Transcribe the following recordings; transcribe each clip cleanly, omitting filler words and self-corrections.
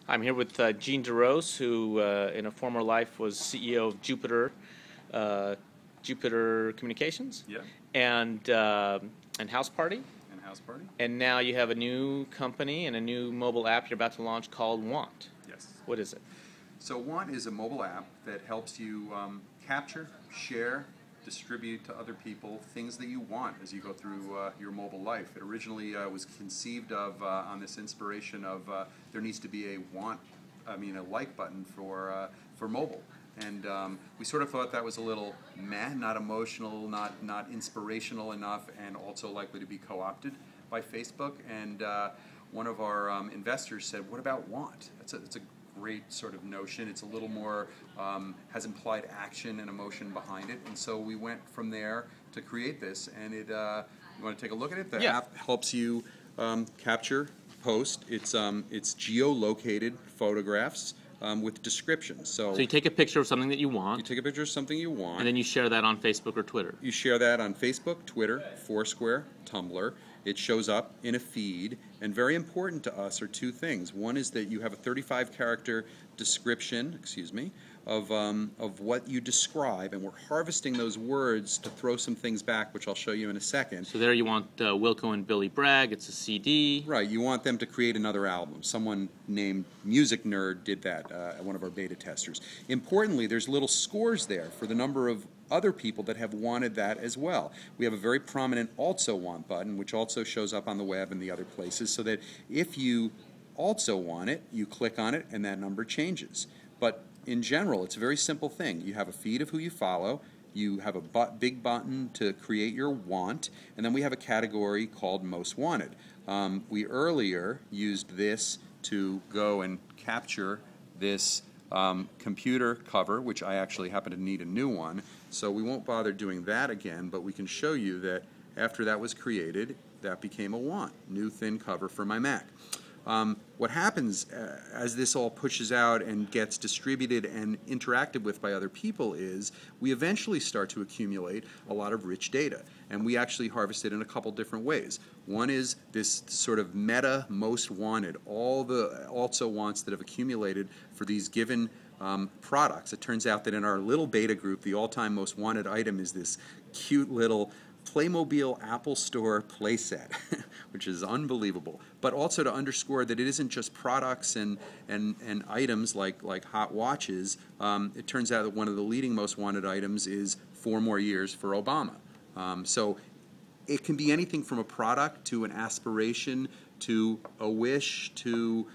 I'm here with Gene Derose, who in a former life was CEO of Jupiter Communications. Yeah. And House Party. And House Party. And now you have a new company and a new mobile app you're about to launch called Want. Yes. What is it? So Want is a mobile app that helps you capture, share, distribute to other people things that you want as you go through your mobile life. It originally was conceived of on this inspiration of there needs to be a like button for mobile. And we sort of thought that was a little meh, not emotional, not inspirational enough, and also likely to be co-opted by Facebook. And one of our investors said, "What about Want?" It's a great sort of notion. It's a little more, has implied action and emotion behind it. And so we went from there to create this. And you want to take a look at it? The app helps you capture, post. It's geolocated photographs with descriptions. So you take a picture of something that you want. You take a picture of something you want. And then you share that on Facebook or Twitter. You share that on Facebook, Twitter, Foursquare, Tumblr. It shows up in a feed, and very important to us are two things. One is that you have a 35-character description, of what you describe, and we're harvesting those words to throw some things back, which I'll show you in a second. So there you want Wilco and Billy Bragg. It's a CD. Right. You want them to create another album. Someone named Music Nerd did that, one of our beta testers. Importantly, there's little scores there for the number of other people that have wanted that as well. We have a very prominent also want button, which also shows up on the web and the other places, so that if you also want it, you click on it and that number changes. But in general, it's a very simple thing. You have a feed of who you follow, you have a big button to create your want, and then we have a category called Most Wanted. We earlier used this to go and capture this computer cover, which I actually happen to need a new one, so we won't bother doing that again, but we can show you that after that was created, that became a want, new thin cover for my Mac. What happens as this all pushes out and gets distributed and interacted with by other people is we eventually start to accumulate a lot of rich data, and we actually harvest it in a couple different ways. One is this sort of meta most wanted, all the also wants that have accumulated for these given products. It turns out that in our little beta group, the all-time most wanted item is this cute little Playmobil Apple Store playset, which is unbelievable. But also to underscore that it isn't just products and items like hot watches. It turns out that one of the leading most wanted items is 4 more years for Obama. So it can be anything from a product to an aspiration to a wish to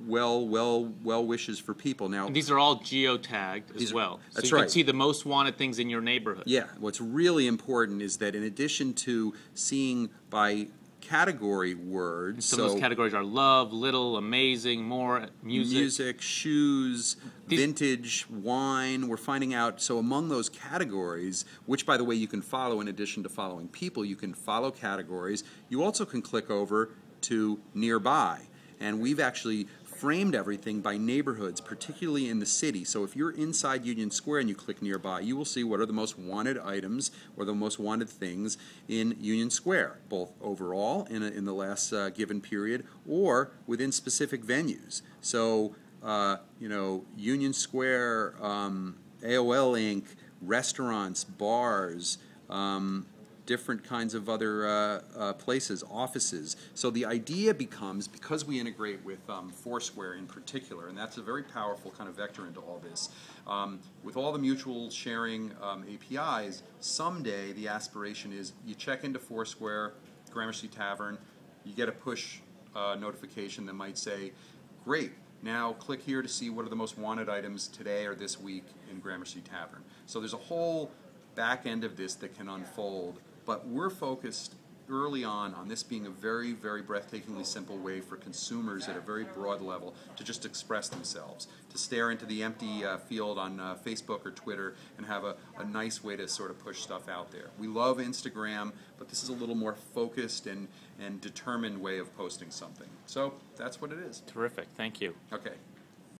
well wishes for people. Now, and these are all geotagged as well. So that's you right. can see the most wanted things in your neighborhood. Yeah. What's really important is that in addition to seeing by category words, some of those categories are love, little, amazing, more, music, shoes, vintage, wine. We're finding out, so among those categories, which by the way you can follow in addition to following people, you can follow categories. You also can click over to nearby, and we've actually framed everything by neighborhoods, particularly in the city. So if you're inside Union Square and you click nearby, you will see what are the most wanted items or the most wanted things in Union Square, both overall in the last given period or within specific venues. So Union Square, AOL Inc., restaurants, bars, different kinds of other places, offices. So the idea becomes, because we integrate with Foursquare in particular, and that's a very powerful kind of vector into all this, with all the mutual sharing APIs, someday the aspiration is you check into Foursquare, Gramercy Tavern, you get a push notification that might say, great, now click here to see what are the most wanted items today or this week in Gramercy Tavern. So there's a whole back end of this that can unfold. But we're focused early on this being a very, very breathtakingly simple way for consumers at a very broad level to just express themselves, to stare into the empty field on Facebook or Twitter and have a nice way to sort of push stuff out there. We love Instagram, but this is a little more focused and determined way of posting something. So that's what it is. Terrific. Thank you. Okay.